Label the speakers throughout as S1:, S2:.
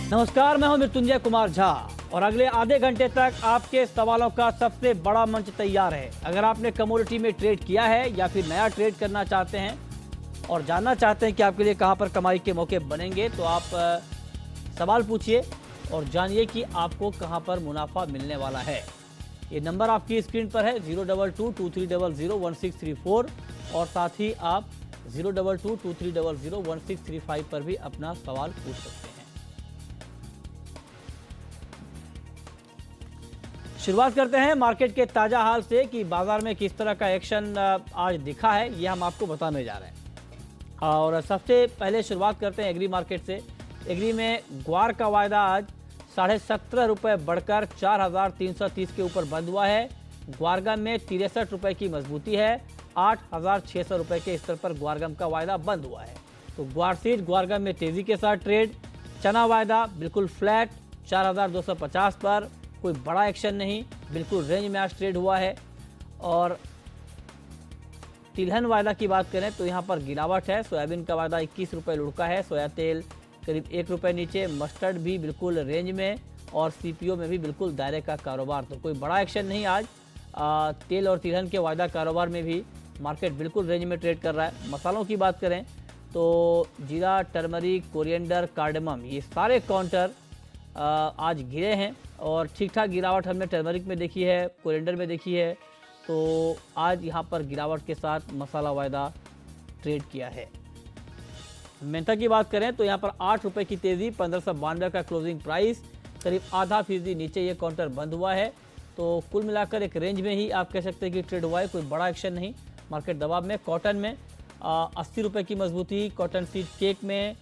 S1: नमस्कार, मैं हूं मृत्युंजय कुमार झा और अगले आधे घंटे तक आपके सवालों का सबसे बड़ा मंच तैयार है। अगर आपने कमोडिटी में ट्रेड किया है या फिर नया ट्रेड करना चाहते हैं और जानना चाहते हैं कि आपके लिए कहां पर कमाई के मौके बनेंगे, तो आप सवाल पूछिए और जानिए कि आपको कहां पर मुनाफा मिलने वाला है। ये नंबर आपकी स्क्रीन पर है 02223001634 और साथ ही आप 02223001635 पर भी अपना सवाल पूछ सकते हैं। शुरुआत करते हैं मार्केट के ताजा हाल से कि बाजार में किस तरह का एक्शन आज दिखा है, ये हम आपको बताने जा रहे हैं। और सबसे पहले शुरुआत करते हैं एग्री मार्केट से। एग्री में ग्वार का वायदा आज 17.5 रुपये बढ़कर 4,330 के ऊपर बंद हुआ है। ग्वारगम में 63 रुपये की मजबूती है। 8,600 रुपये के स्तर पर ग्वारगम का वायदा बंद हुआ है। तो ग्वारसीड ग्वारगम में तेजी के साथ ट्रेड। चना वायदा बिल्कुल फ्लैट 4,250 पर, कोई बड़ा एक्शन नहीं, बिल्कुल रेंज में आज ट्रेड हुआ है। और तिलहन वायदा की बात करें तो यहाँ पर गिरावट है। सोयाबीन का वायदा 21 रुपये लुढ़का है। सोया तेल करीब 1 रुपये नीचे। मस्टर्ड भी बिल्कुल रेंज में और सीपीओ में भी बिल्कुल दायरे का कारोबार। तो कोई बड़ा एक्शन नहीं आज। तेल और तिलहन के वायदा कारोबार में भी मार्केट बिल्कुल रेंज में ट्रेड कर रहा है। मसालों की बात करें तो जीरा, टर्मरिक, कोरिएंडर, कार्डमम, ये सारे काउंटर आज गिरे हैं और ठीक ठाक गिरावट हमने टर्मरिक में देखी है, कोरिएंडर में देखी है। तो आज यहाँ पर गिरावट के साथ मसाला वायदा ट्रेड किया है। मेंथा की बात करें तो यहाँ पर 8 रुपये की तेज़ी, 1592 का क्लोजिंग प्राइस, करीब आधा फीसदी नीचे ये काउंटर बंद हुआ है। तो कुल मिलाकर एक रेंज में ही आप कह सकते हैं कि ट्रेड हुआ है, कोई बड़ा एक्शन नहीं। मार्केट दबाव में। कॉटन में 80 रुपये की मजबूती। कॉटन सीड केक में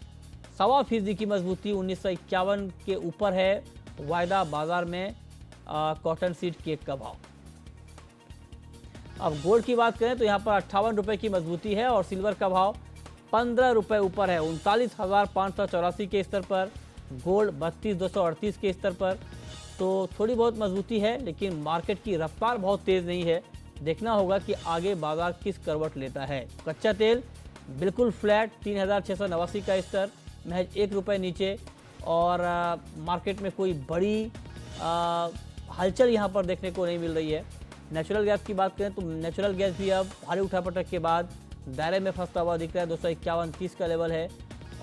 S1: 1.25% की मजबूती, 1951 के ऊपर है वायदा बाजार में कॉटन सीड केक का भाव। अब गोल्ड की बात करें तो यहाँ पर 58 रुपये की मजबूती है और सिल्वर का भाव 15 रुपये ऊपर है, 39,584 के स्तर पर। गोल्ड 32,238 के स्तर पर। तो थोड़ी बहुत मजबूती है, लेकिन मार्केट की रफ्तार बहुत तेज़ नहीं है। देखना होगा कि आगे बाजार किस करवट लेता है। कच्चा तेल बिल्कुल फ्लैट 3,689 का स्तर, महज 1 रुपये नीचे। और मार्केट में कोई बड़ी हलचल यहाँ पर देखने को नहीं मिल रही है। नेचुरल गैस की बात करें तो नेचुरल गैस भी अब भारी उठापटक के बाद दायरे में फंसता हुआ दिख रहा है। 251.30 का लेवल है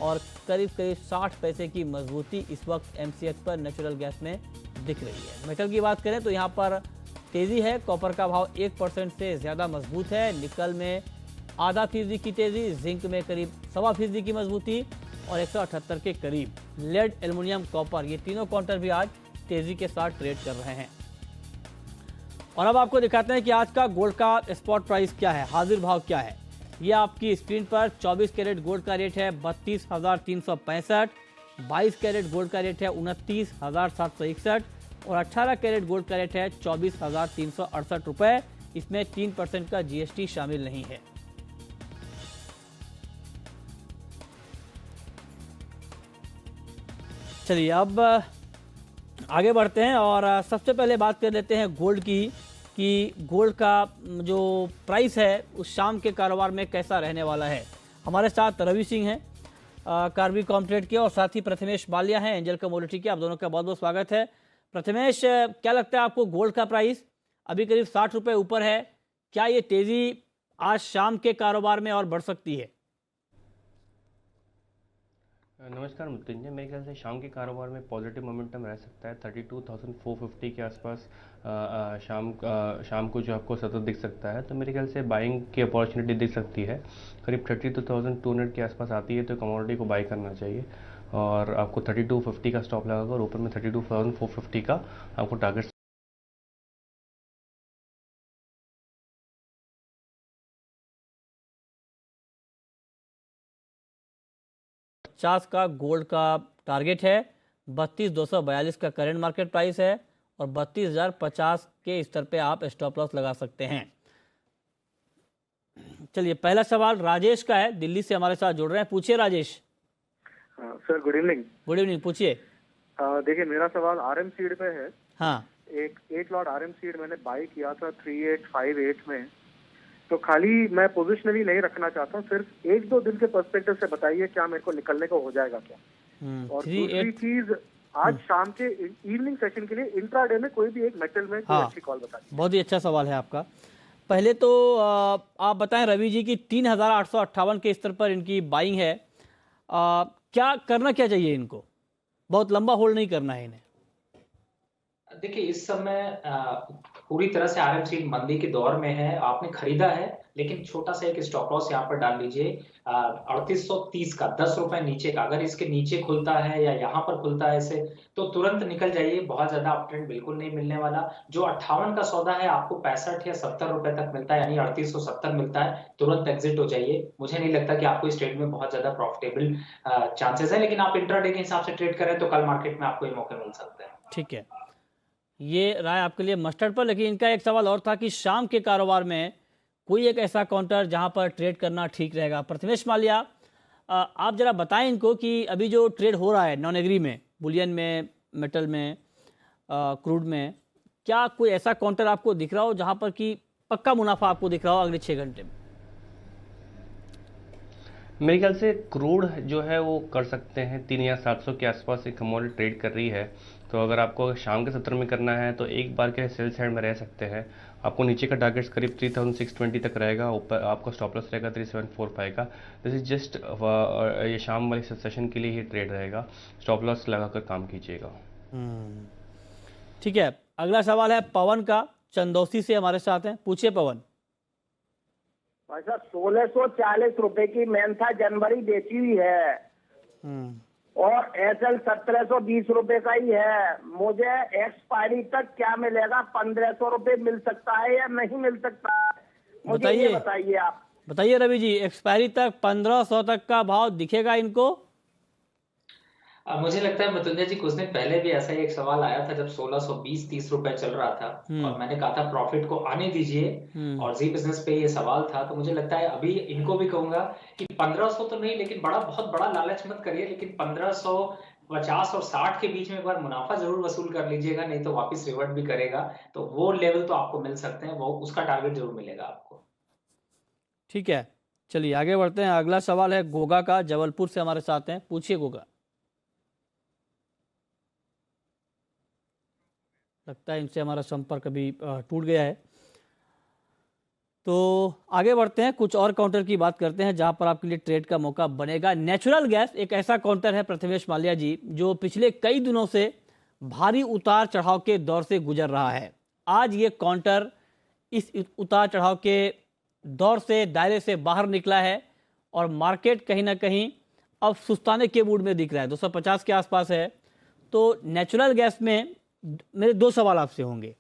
S1: और करीब 60 पैसे की मजबूती इस वक्त एमसीएक्स पर नेचुरल गैस में दिख रही है। मेटल की बात करें तो यहाँ पर तेज़ी है। कॉपर का भाव 1% से ज़्यादा मजबूत है। निकल में 0.5% की तेज़ी, जिंक में करीब 1.25% की मजबूती और 178 के करीब। लेड, एल्युमिनियम, कॉपर, ये तीनों काउंटर भी आज तेज़ी के साथ ट्रेड कर रहे हैं। और अब आपको दिखाते हैं कि आज का गोल्ड का स्पॉट प्राइस क्या है, हाजिर भाव क्या है। ये आपकी स्क्रीन पर 24 कैरेट गोल्ड का रेट है 32,365। 22 कैरेट गोल्ड का रेट है 29,761 और 18 कैरेट गोल्ड का रेट है 24,368 रुपये। इसमें 3% का जीएसटी शामिल नहीं है। चलिए अब आगे बढ़ते हैं और सबसे पहले बात कर लेते हैं गोल्ड की कि गोल्ड का जो प्राइस है उस शाम के कारोबार में कैसा रहने वाला है। हमारे साथ रवि सिंह हैं कार्बी कॉम्ट्रेड के और साथ ही प्रथमेश बालिया हैं एंजल कमोडिटी के। आप दोनों का बहुत बहुत स्वागत है। प्रथमेश, क्या लगता है आपको गोल्ड का प्राइस अभी करीब 60 रुपये ऊपर है, क्या ये तेज़ी आज शाम के कारोबार में और बढ़ सकती है?
S2: नमस्कार मृत्युंजय, मेरे ख्याल से शाम के कारोबार में पॉजिटिव मोमेंटम रह सकता है। 32,450 के आसपास शाम को जो आपको सतत दिख सकता है, तो मेरे ख्याल से बाइंग की अपॉर्चुनिटी दिख सकती है। करीब 32,200 के आसपास आती है तो कमोडिटी को बाई करना चाहिए और आपको 3250 का स्टॉप लगाकर ऊपर में 32,450 का आपको टारगेट
S1: 50 का गोल्ड का टारगेट है। 32,242 का करंट मार्केट प्राइस है और 32,050 के स्तर पे आप स्टॉप लॉस लगा सकते हैं। चलिए पहला सवाल राजेश का है, दिल्ली से हमारे साथ जुड़ रहे हैं। पूछिए Rajesh.
S3: Sir good evening.
S1: Good evening, पूछिए।
S3: देखिए मेरा सवाल आरएम सीड पे है।
S1: हाँ,
S3: एक लॉट आरएम सीड मैंने बाई किया था 3858 में, तो खाली मैं पोजिशनली नहीं रखना चाहता हूँ, सिर्फ 1-2 दिन के पर्सपेक्टिव से बताइए क्या मेरे को निकलने को हो जाएगा क्या। और दूसरी चीज आज शाम के इवनिंग सेशन के लिए इंट्राडे में कोई भी एक मेटल में कोई
S1: हाँ।
S3: अच्छी कॉल बता दीजिए।
S1: बहुत ही अच्छा सवाल है आपका। पहले तो आप बताएं रवि जी की 3858 के स्तर पर इनकी बाइंग है। क्या करना क्या चाहिए इनको? बहुत लंबा होल्ड नहीं करना है इन्हें।
S4: देखिए इस समय पूरी तरह से आरएमसी मंदी के दौर में है। आपने खरीदा है लेकिन छोटा सा एक स्टॉप लॉस यहाँ पर डाल लीजिए 3830 का, 10 रुपए नीचे का। अगर इसके नीचे खुलता है या यहाँ पर खुलता है इसे तो तुरंत निकल जाइए। बहुत ज्यादा अपट्रेंड बिल्कुल नहीं मिलने वाला। जो 58 का सौदा है आपको 65 या 70 रुपए तक मिलता है, यानी 3870 मिलता है, तुरंत एग्जिट हो जाइए। मुझे नहीं लगता कि आपको इस ट्रेड में बहुत ज्यादा प्रॉफिटेबल चांसेस है, लेकिन आप इंट्राडे के हिसाब से ट्रेड करें तो कल मार्केट में आपको ये मौके मिल सकते हैं।
S1: ठीक है, ये राय आपके लिए मस्टर्ड पर। लेकिन इनका एक सवाल और था कि शाम के कारोबार में कोई एक ऐसा काउंटर जहां पर ट्रेड करना ठीक रहेगा। प्रथमेश माल्या, आप जरा बताएं इनको कि अभी जो ट्रेड हो रहा है नॉन एग्री में, बुलियन में, मेटल में, क्रूड में, क्या कोई ऐसा काउंटर आपको दिख रहा हो जहां पर कि पक्का मुनाफा आपको दिख रहा हो अगले 6 घंटे में?
S2: मेरे ख्याल से क्रूड जो है वो कर सकते हैं 3700 के आसपास एक कमोडिटी ट्रेड कर रही है। तो अगर आपको शाम के सत्र में करना है तो एक बार के सेल साइड में रह सकते हैं। आपको नीचे का टारगेट्स करीब 3620 तक रहेगा, ऊपर आपका स्टॉप लॉस रहेगा 3745 का। दिस इज जस्ट ये शाम वाले सेशन के लिए ही ट्रेड रहेगा। स्टॉप लॉस लगाकर काम कीजिएगा।
S1: ठीक है, अगला सवाल है पवन का, चंदौसी से हमारे साथ हैं। पूछिए पवन।
S5: भाई साहब 1640 रुपए की मेंथा जनवरी बेची हुई है और एसएल 1720 रुपए का ही है। मुझे एक्सपायरी तक क्या मिलेगा? 1500 रुपए मिल सकता है या नहीं मिल सकता है? मुझे ये बताइए आप।
S1: बताइए रवि जी, एक्सपायरी तक 1500 तक का भाव दिखेगा इनको?
S4: मुझे लगता है मृत्युंजय जी कुछ दिन पहले भी ऐसा ही एक सवाल आया था जब 1620-30 रुपए चल रहा था और मैंने कहा था प्रॉफिट को आने दीजिए और जी बिजनेस पे ये सवाल था। तो मुझे लगता है अभी इनको भी कहूंगा कि 1500 तो नहीं, लेकिन बहुत बड़ा लालच मत करिए, लेकिन 1550 और 60 के बीच में एक बार मुनाफा जरूर वसूल कर लीजिएगा, नहीं तो वापस रिवर्ट भी करेगा। तो वो लेवल तो आपको मिल सकते हैं, वो उसका टारगेट जरूर मिलेगा आपको।
S1: ठीक है, चलिए आगे बढ़ते हैं। अगला सवाल है गोगा का, जबलपुर से हमारे साथ हैं। पूछिए गोगा। लगता है इनसे हमारा संपर्क अभी टूट गया है। तो आगे बढ़ते हैं, कुछ और काउंटर की बात करते हैं जहां पर आपके लिए ट्रेड का मौका बनेगा। नेचुरल गैस एक ऐसा काउंटर है प्रथमेश माल्या जी जो पिछले कई दिनों से भारी उतार चढ़ाव के दौर से गुजर रहा है। आज ये काउंटर इस उतार चढ़ाव के दौर से, दायरे से बाहर निकला है और मार्केट कहीं ना कहीं अब सुस्ताने के मूड में दिख रहा है, 250 के आसपास है। तो नेचुरल गैस में मेरे 2 सवाल आपसे होंगे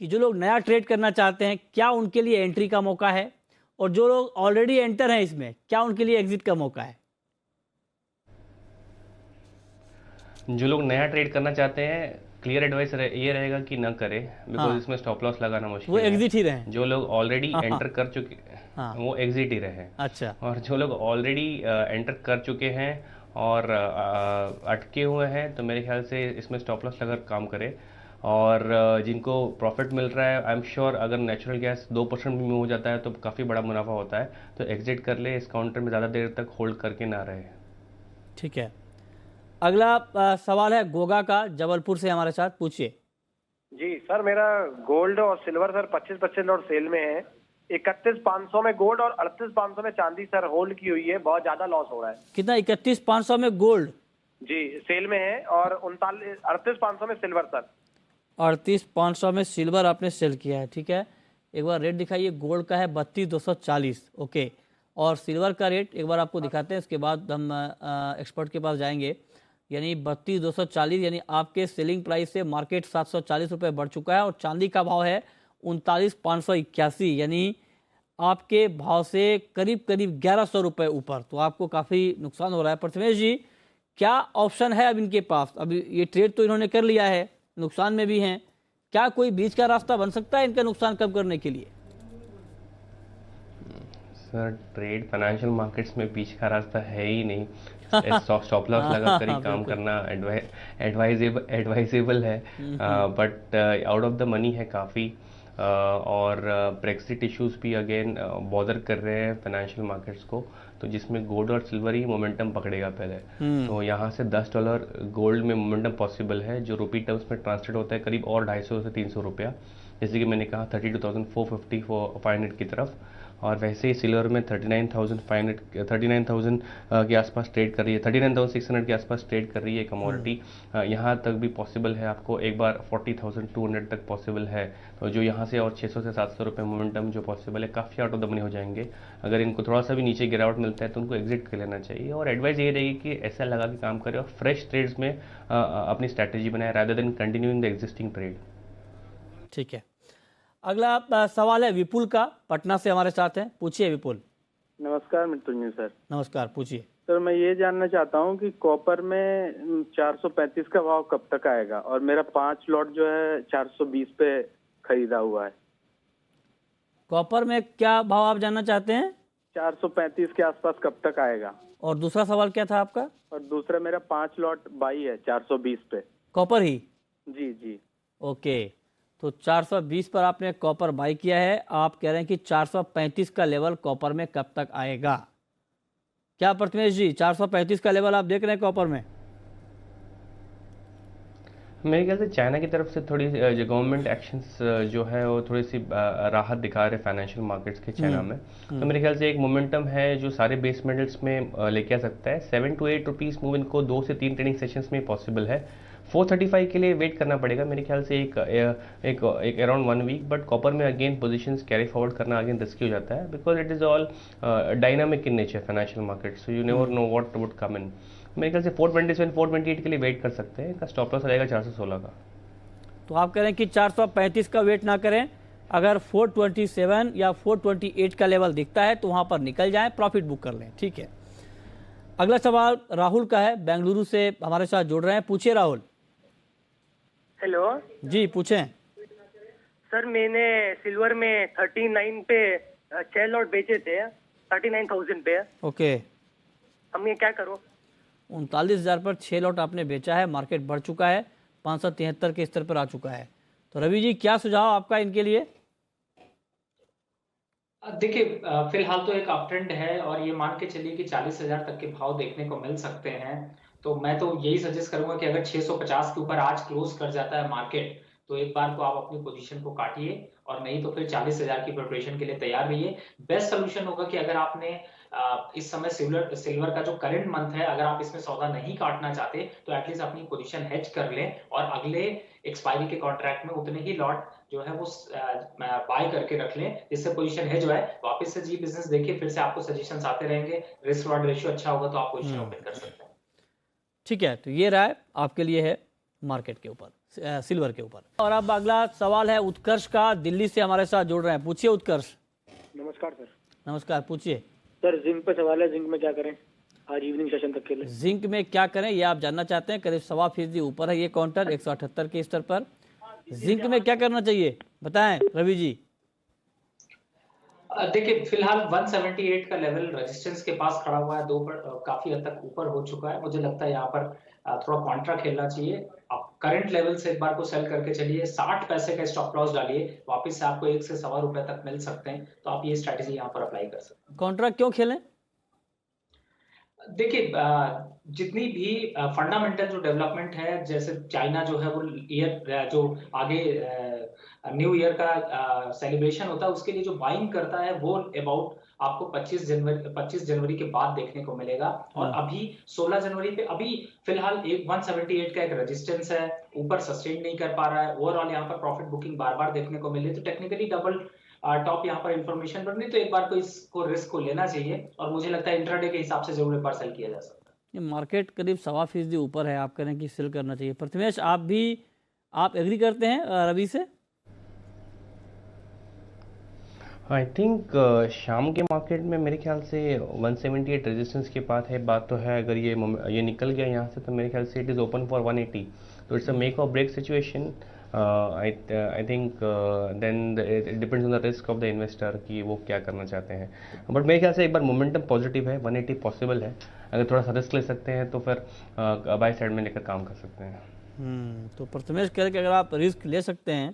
S1: कि जो लोग नया ट्रेड करना चाहते हैं क्या उनके लिए एंट्री का मौका है, और जो लोग ऑलरेडी एंटर हैं इसमें क्या उनके लिए एग्जिट का मौका है?
S2: जो लोग नया ट्रेड करना चाहते हैं, क्लियर एडवाइस ये रहेगा कि न करें, बिकॉज इसमें स्टॉप लॉस लगाना मुश्किल
S1: वो
S2: है।
S1: एग्जिट ही रहे।
S2: जो लोग ऑलरेडी एंटर कर चुके वो एग्जिट ही रहे।
S1: अच्छा।
S2: और जो लोग ऑलरेडी एंटर कर चुके हैं और अटके हुए हैं तो मेरे ख्याल से इसमें स्टॉप लॉस लगाकर काम करें। और जिनको प्रॉफिट मिल रहा है, आई एम श्योर अगर नेचुरल गैस 2% भी हो जाता है तो काफ़ी बड़ा मुनाफा होता है, तो एग्जिट कर ले। इस काउंटर में ज़्यादा देर तक होल्ड करके ना रहे।
S1: ठीक है, अगला सवाल है गोगा का, जबलपुर से हमारे साथ। पूछिए।
S5: जी सर, मेरा गोल्ड और सिल्वर सर 25% और सेल में है। 31,500 में गोल्ड और 38,500 में चांदी सर होल्ड की हुई है। बहुत ज्यादा लॉस हो रहा है।
S1: कितना? 31,500 में गोल्ड
S5: जी सेल में है और 38,500 में सिल्वर सर।
S1: 38,500 में सिल्वर आपने सेल किया है। ठीक है, एक बार रेट दिखाइए। गोल्ड का है 32,240। ओके, और सिल्वर का रेट एक बार आपको दिखाते हैं, इसके बाद हम एक्सपर्ट के पास जाएंगे। यानी 32,240, यानी आपके सेलिंग प्राइस से मार्केट 740 रुपये बढ़ चुका है। और चांदी का भाव है 39,581, यानी आपके भाव से करीब 1100 रुपये ऊपर। तो आपको काफ़ी नुकसान हो रहा है। प्रथमेश जी, क्या ऑप्शन है अब इनके पास? अभी ये ट्रेड तो इन्होंने कर लिया है, नुकसान में भी हैं, क्या कोई बीच का रास्ता बन सकता है इनका नुकसान कम करने के लिए?
S2: सर, ट्रेड फाइनेंशियल मार्केट्स में बीच का रास्ता है ही नहीं। स्टॉप लॉस लगा कर ही काम करना एडवाइजेबल है, but out of the money है काफ़ी। और ब्रेक्सिट इश्यूज भी अगेन बॉदर कर रहे हैं फाइनेंशियल मार्केट्स को, तो जिसमें गोल्ड और सिल्वर ही मोमेंटम पकड़ेगा पहले। तो यहाँ से $10 गोल्ड में मोमेंटम पॉसिबल है, जो रुपी टर्म्स में ट्रांसलेट होता है करीब और 250 से 300 रुपया, जैसे कि मैंने कहा 32,450 की तरफ। और वैसे ही सिल्वर में 39,000 के आसपास ट्रेड कर रही है, 39,600 के आसपास ट्रेड कर रही है कमोडिटी। यहाँ तक भी पॉसिबल है आपको एक बार 40,200 तक पॉसिबल है। तो जो यहाँ से और 600 से 700 रुपये मोमेंटम जो पॉसिबल है, काफ़ी आउट ऑफ द मनी हो जाएंगे। अगर इनको थोड़ा सा भी नीचे गिरावट मिलता है तो उनको एग्जिट कर लेना चाहिए, और एडवाइस ये रहेगी कि ऐसा लगा के काम करें और फ्रेश ट्रेड्स में अपनी स्ट्रैटेजी बनाए rather than continuing the existing trade.
S1: ठीक है, अगला सवाल है विपुल का, पटना से हमारे साथ हैं। पूछिए विपुल।
S6: नमस्कार मृत्युंजय सर।
S1: नमस्कार, पूछिए।
S6: सर मैं ये जानना चाहता हूँ कि कॉपर में 435 का भाव कब तक आएगा, और मेरा 5 लॉट जो है 420 पे खरीदा हुआ है।
S1: कॉपर में क्या भाव आप जानना चाहते हैं?
S6: 435 के आसपास कब तक आएगा।
S1: और दूसरा सवाल क्या था आपका?
S6: और दूसरा मेरा 5 लॉट बाई है 420 पे।
S1: कॉपर ही?
S6: जी जी।
S1: ओके, तो 420 पर आपने कॉपर बाई किया है। आप कह रहे हैं कि 435 का लेवल कॉपर में कब तक आएगा? क्या प्रथमेश जी, 435 का लेवल आप देख रहे हैं कॉपर में?
S2: मेरे ख्याल से चाइना की तरफ से थोड़ी जो गवर्नमेंट एक्शंस जो है वो थोड़ी सी राहत दिखा रहे फाइनेंशियल मार्केट्स के चाइना में। तो मेरे ख्याल से एक मोमेंटम है जो सारे बेस मेटल्स में लेके आ सकता है। 7 to 8 रुपीज़ मूव इनको 2 से 3 ट्रेडिंग सेशंस में पॉसिबल है। 435 के लिए वेट करना पड़ेगा मेरे ख्याल से एक अराउंड 1 वीक। बट कॉपर में अगेन पोजीशंस कैरी फॉरवर्ड करना अगेन रिस्की हो जाता है, because it is all dynamic in nature financial market, so you never know what would come in. मेरे ख्याल से 427 428 के लिए वेट कर सकते हैं। इसका स्टॉप लॉस रहेगा 416 का।
S1: तो आप कह रहे हैं कि 435 का वेट ना करें, अगर 427 या 428 का लेवल दिखता है तो वहां पर निकल जाएं, प्रॉफिट बुक कर लें। ठीक है, अगला सवाल राहुल का है, बेंगलुरु से हमारे साथ जुड़ रहे हैं। पूछिए राहुल।
S7: हेलो
S1: जी, पूछें।
S7: सर, मैंने सिल्वर में 39 पे 6 लॉट बेचे थे, 39,000 पे।
S1: ओके,
S7: हम ये क्या करो?
S1: 39,000 पर 6 लॉट आपने बेचा है। मार्केट बढ़ चुका है, 573 के स्तर पर आ चुका है। तो रवि जी, क्या सुझाव आपका इनके लिए?
S4: देखिए, फिलहाल तो एक अप ट्रेंड है और ये मान के चलिए कि 40,000 तक के भाव देखने को मिल सकते हैं। तो मैं तो यही सजेस्ट करूंगा कि अगर 650 के ऊपर आज क्लोज कर जाता है मार्केट, तो एक बार को आप अपनी पोजीशन को काटिए, और नहीं तो फिर 40,000 की प्रिपरेशन के लिए तैयार रहिए। बेस्ट सोल्यूशन होगा कि अगर आपने इस समय सिल्वर का जो करंट मंथ है, अगर आप इसमें सौदा नहीं काटना चाहते तो एटलीस्ट अपनी पोजीशन हेज कर लें, और अगले एक्सपायरी के कॉन्ट्रैक्ट में उतने ही लॉट जो है वो बाय करके रख लें, जिससे पोजीशन हेज है। वापस से जी बिजनेस देखिए, फिर से आपको सजेशंस आते रहेंगे। रिस्क रिवॉर्ड रेशियो अच्छा होगा तो आप पोजीशन ओपन कर सकते हैं।
S1: ठीक है, तो ये राय आपके लिए है मार्केट के ऊपर, सिल्वर के ऊपर। और अब अगला सवाल है उत्कर्ष का, दिल्ली से हमारे साथ जुड़ रहे हैं। पूछिए उत्कर्ष।
S6: नमस्कार सर।
S1: नमस्कार, पूछिए।
S6: सर जिंक पे सवाल है, जिंक में क्या करें आज इवनिंग सेशन तक के लिए?
S1: जिंक में क्या करें ये आप जानना चाहते हैं। करीब 1.25% ऊपर है ये काउंटर 178 के स्तर पर। जिंक में क्या करना चाहिए, बताएं रवि जी।
S4: देखिए, फिलहाल 178 का लेवल रेजिस्टेंस के पास खड़ा हुआ है, काफी हद तक ऊपर हो चुका है। मुझे लगता है यहाँ पर थोड़ा कॉन्ट्रा खेलना चाहिए। आप करंट लेवल से एक बार को सेल करके चलिए, 60 पैसे का स्टॉप लॉस डालिए, वापस से आपको 1 से सवा रुपए तक मिल सकते हैं। तो आप ये स्ट्रैटेजी यहाँ पर अप्लाई कर सकते हैं।
S1: कॉन्ट्रा क्यों खेलें?
S4: देखिए, जितनी भी फंडामेंटल जो डेवलपमेंट है, जैसे चाइना जो है वो ईयर जो आगे न्यू ईयर का सेलिब्रेशन होता है, उसके लिए जो बाइंग करता है वो अबाउट आपको 25 जनवरी के बाद देखने को मिलेगा। और अभी 16 जनवरी पे अभी फिलहाल 178 का एक रेजिस्टेंस है, ऊपर सस्टेन नहीं कर पा रहा है। ओवरऑल यहाँ पर प्रॉफिट बुकिंग बार बार देखने को मिल रही है। तो टेक्निकली डबल टॉप यहाँ पर इंफॉर्मेशन बन रही, तो एक बार को इसको रिस्क को लेना चाहिए, और मुझे लगता है इंट्राडे के हिसाब से जरूर एक बार सेल किया जा सकता है।
S1: ये मार्केट करीब 1.25% ऊपर है, आप कह रहे हैं कि सेल करना चाहिए। प्रथमेश, आप एग्री करते हैं रवि से?
S2: आई थिंक शाम के मार्केट में मेरे ख्याल से 178 रेजिस्टेंस की बात तो है। अगर ये निकल गया यहाँ से तो मेरे ख्याल से इट इज़ ओपन फॉर 180। तो it's a make or break situation. I think then it depends on the risk of the investor कि वो क्या करना चाहते हैं। बट मेरे ख्याल से एक बार मोमेंटम पॉजिटिव है, 180 पॉसिबल है। अगर थोड़ा सा रिस्क ले सकते हैं तो फिर बाय साइड में लेकर काम कर सकते हैं।
S1: तो प्रथमेश कह रहे कि अगर आप रिस्क ले सकते हैं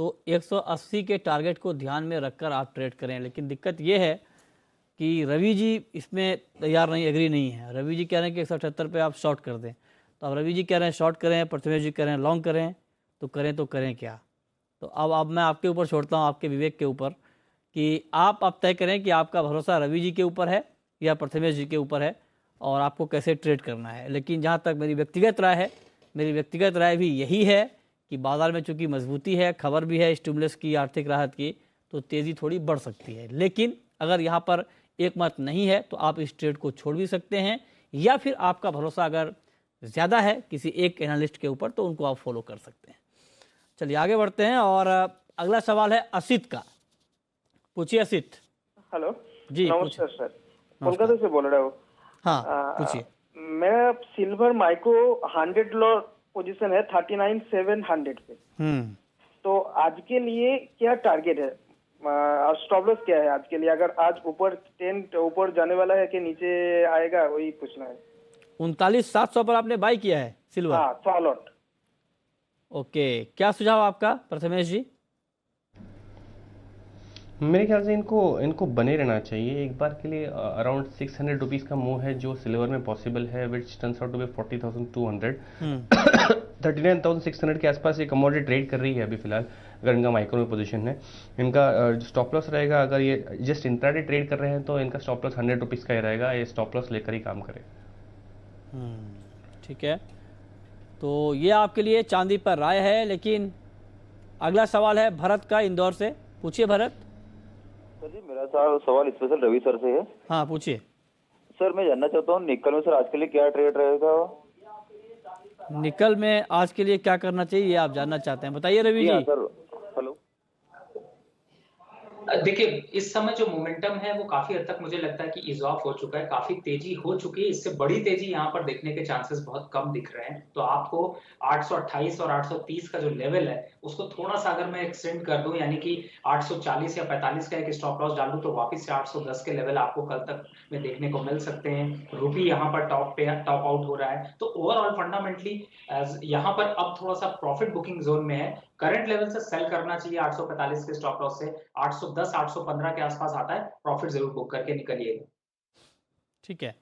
S1: तो 180 के टारगेट को ध्यान में रखकर आप ट्रेड करें। लेकिन दिक्कत ये है कि रवि जी इसमें तैयार नहीं, एग्री नहीं है। रवि जी कह रहे हैं कि 178 पे आप शॉर्ट कर दें। तो अब रवि जी कह रहे हैं शॉर्ट करें, प्रथमेश जी कह रहे हैं लॉन्ग करें, तो करें क्या? तो अब मैं आपके ऊपर छोड़ता हूँ, आपके विवेक के ऊपर, कि आप अब तय करें कि आपका भरोसा रवि जी के ऊपर है या प्रथमेश जी के ऊपर है और आपको कैसे ट्रेड करना है। लेकिन जहाँ तक मेरी व्यक्तिगत राय है, मेरी व्यक्तिगत राय भी यही है कि बाजार में चूंकि मजबूती है, खबर भी है स्टिमुलस की, आर्थिक राहत की, तो तेज़ी थोड़ी बढ़ सकती है। लेकिन अगर यहाँ पर एक मत नहीं है तो आप इस ट्रेड को छोड़ भी सकते हैं, या फिर आपका भरोसा अगर ज़्यादा है किसी एक एनालिस्ट के ऊपर तो उनको आप फॉलो कर सकते हैं। चलिए आगे बढ़ते हैं और अगला सवाल है असित का। पूछिए असित।
S8: हेलो
S1: जी,
S8: नमस्कार सर, कोलकाता से बोल रहा हूँ।
S1: हाँ पूछिए।
S8: मैं सिल्वर माइक्रो 100 लॉट पोजीशन है 39,700 पे। तो आज के लिए क्या टारगेट है और स्टॉप लॉस क्या है आज के लिए? अगर आज ऊपर 10 ऊपर जाने वाला है कि नीचे आएगा, वही पूछना है।
S1: 39,700 पर आपने बाई किया है सिल्वर?
S8: हाँ 100 लॉट।
S1: ओके, क्या सुझाव आपका प्रथमेश जी?
S2: मेरे ख्याल से इनको बने रहना चाहिए। एक बार के लिए अराउंड 600 रुपीज़ का मूव है जो सिल्वर में पॉसिबल है, which turns out to be 40,200। 39,600 के आसपास ये कमोडिटी ट्रेड कर रही है अभी फिलहाल, अगर इनका माइक्रो में पोजीशन है। इनका स्टॉप लॉस रहेगा, अगर ये जस्ट इंट्राडे ट्रेड कर रहे हैं तो इनका स्टॉप लॉस 100 रुपीज़ का ही रहेगा। ये स्टॉप लॉस लेकर ही काम करे।
S1: ठीक है, तो ये आपके लिए चांदी पर राय है। लेकिन अगला सवाल है भरत का, इंदौर से। पूछिए भरत।
S9: सर जी, मेरा सवाल स्पेशल रवि सर से है।
S1: हाँ पूछिए।
S9: सर मैं जानना चाहता हूँ निकल में सर आज के लिए क्या ट्रेड रहेगा?
S1: निकल में आज के लिए क्या करना चाहिए ये आप जानना चाहते हैं, बताइए रवि जी।
S9: Sir hello.
S4: देखिए इस समय जो मोमेंटम है वो काफी हद तक मुझे लगता है कि इज ऑफ हो चुका है, काफी तेजी हो चुकी है। इससे बड़ी तेजी यहाँ पर देखने के चांसेस बहुत कम दिख रहे हैं। तो आपको 828 और 830 का जो लेवल है उसको थोड़ा सा अगर मैं एक्सटेंड कर दूं, यानी कि 840 या 45 का एक स्टॉप लॉस डाल दूं, तो वापस से 810 के लेवल आपको कल तक में देखने को मिल सकते हैं। रूपी यहाँ पर टॉप आउट हो रहा है। तो ओवरऑल फंडामेंटली यहाँ पर अब थोड़ा सा प्रॉफिट बुकिंग जोन में है। करंट लेवल से सेल करना चाहिए 845 के स्टॉप लॉस से। 810 815 के आसपास आता है, प्रॉफिट जरूर बुक करके निकलिएगा। ठीक है,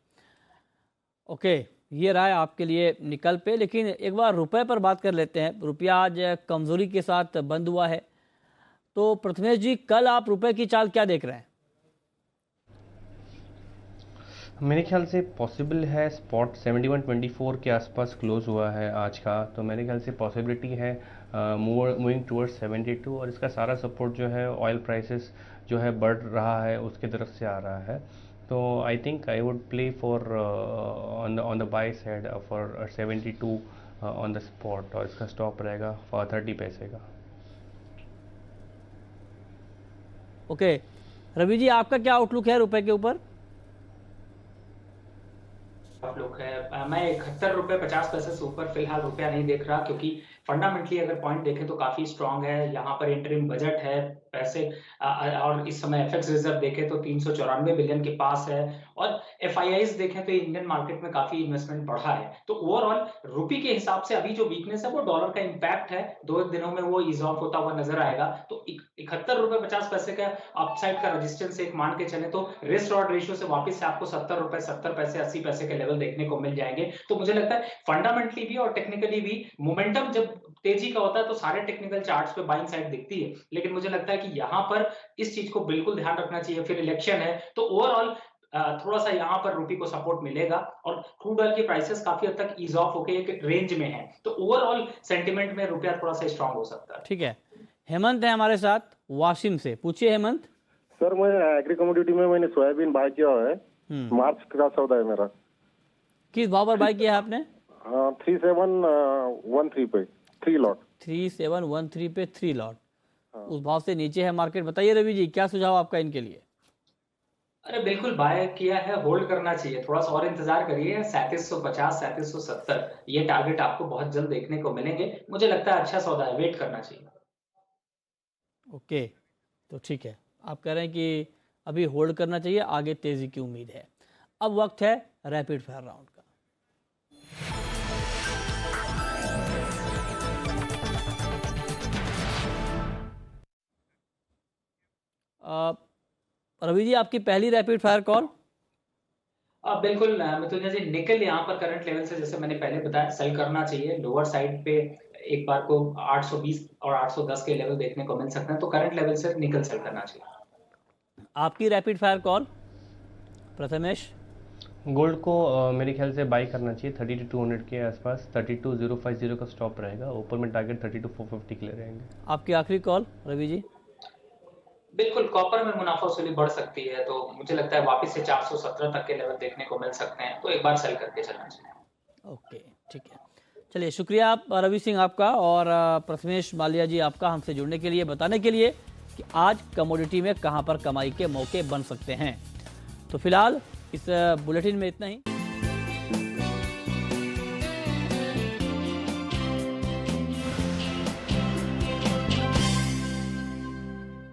S1: ओके, ये राय आपके लिए निकल पे। लेकिन एक बार रुपए पर बात कर लेते हैं। रुपया आज कमजोरी के साथ बंद हुआ है, तो प्रथमेश जी कल आप रुपए की चाल क्या देख रहे हैं?
S2: मेरे ख्याल से पॉसिबल है, स्पॉट 71.24 के आसपास क्लोज हुआ है आज का, तो मेरे ख्याल से पॉसिबिलिटी है मूविंग टुवर्ड्स 72। और इसका सारा सपोर्ट जो है ऑयल प्राइसेस जो है बढ़ रहा है उसके तरफ से आ रहा है। तो I think I would play for on the by side for 72 on the spot, और इसका स्टॉप रहेगा 30 पैसे का।
S1: ओके, रवि जी आपका क्या आउटलुक है रुपए के ऊपर?
S4: आउटलुक है, मैं 71 रुपए 50 पैसे से ऊपर फिलहाल रुपया नहीं देख रहा, क्योंकि फंडामेंटली अगर पॉइंट देखें तो काफी स्ट्रांग है। यहाँ पर इंटरिम बजट है, पैसे और इस समय एफएक्स रिजर्व देखें तो 394 बिलियन के पास है, और एफआईआईज देखें तो इंडियन मार्केट में काफी इन्वेस्टमेंट बढ़ा है। तो ओवरऑल रुपी के हिसाब से अभी जो वीकनेस है वो डॉलर का इंपैक्ट है, 2 दिनों में वो इज ऑफ होता हुआ नजर आएगा। तो 71 रुपए 50 पैसे का अपसाइड का रेजिस्टेंस एक मान के चले तो रिस्क रॉड रेशियो से वापस से आपको 70 रुपए 70 पैसे 80 पैसे के लेवल देखने को मिल जाएंगे। तो मुझे लगता है फंडामेंटली भी और टेक्निकली भी मोमेंटम जब तेजी का होता है तो सारे टेक्निकल चार्ट्स पे बाइंग साइड दिखती है, लेकिन मुझे लगता है कि यहाँ पर इस चीज को बिल्कुल ध्यान रखना चाहिए। फिर इलेक्शन है तो ओवरऑल थोड़ा सा यहाँ पर रुपी को सपोर्ट मिलेगा, और क्रूड ऑयल के प्राइसेस काफी हद तक ईज ऑफ होके एक रेंज में है, तो ओवरऑल सेंटिमेंट में रुपया थोड़ा सा स्ट्रांग हो सकता है।
S1: ठीक है, हेमंत है हमारे साथ वाशिम से। पूछिए हेमंत।
S10: सर मैं एग्री कमोडिटी में मैंने सोयाबीन बाय किया है, मार्च का सौदा है मेरा।
S1: किस भाव पर बाय किया है आपने?
S10: 3713 पे 3 लॉट।
S1: 3713 पे 3 लॉट, उस भाव से नीचे है मार्केट। बताइए रवि जी क्या सुझाव आपका इनके लिए?
S4: अरे बिल्कुल बाय किया है, होल्ड करना चाहिए, थोड़ा सा और इंतजार करिए। 3750 3770 ये टारगेट आपको बहुत जल्द देखने को मिलेंगे। मुझे लगता है अच्छा सौदा है, वेट करना चाहिए।
S1: ओके, तो ठीक है, आप कह रहे हैं कि अभी होल्ड करना चाहिए, आगे तेजी की उम्मीद है। अब वक्त है रैपिड फायर राउंड का। रवि जी, आपकी पहली रैपिड फायर कॉल।
S4: बिल्कुल मिथुन जी, निकल यहाँ पर करंट लेवल से जैसे मैंने पहले बताया सेल करना चाहिए। लोअर साइड पे एक बार को 820 और 810 के लेवल देखने को मिल सकते हैं, तो करंट लेवल से निकल सेल करना चाहिए।
S1: आपकी rapid fire call Prathamesh.
S2: Gold को मेरे ख्याल से बाई करना चाहिए 3200 के आसपास। 32050 का स्टॉप रहेगा, ऊपर में टारगेट 32450 के लिए रहेंगे।
S1: आपकी आखिरी कॉल रवि जी।
S4: बिल्कुल, कॉपर में मुनाफा वसूली बढ़ सकती है, तो मुझे लगता है वापस से 417 तक के लेवल देखने को मिल सकते हैं, तो एक बार सेल करके चलना चाहिए।
S1: ओके, ठीक है। चलिए, शुक्रिया रवि सिंह आपका और प्रथमेश माल्या जी आपका हमसे जुड़ने के लिए, बताने के लिए कि आज कमोडिटी में कहां पर कमाई के मौके बन सकते हैं। तो फिलहाल इस बुलेटिन में इतना ही।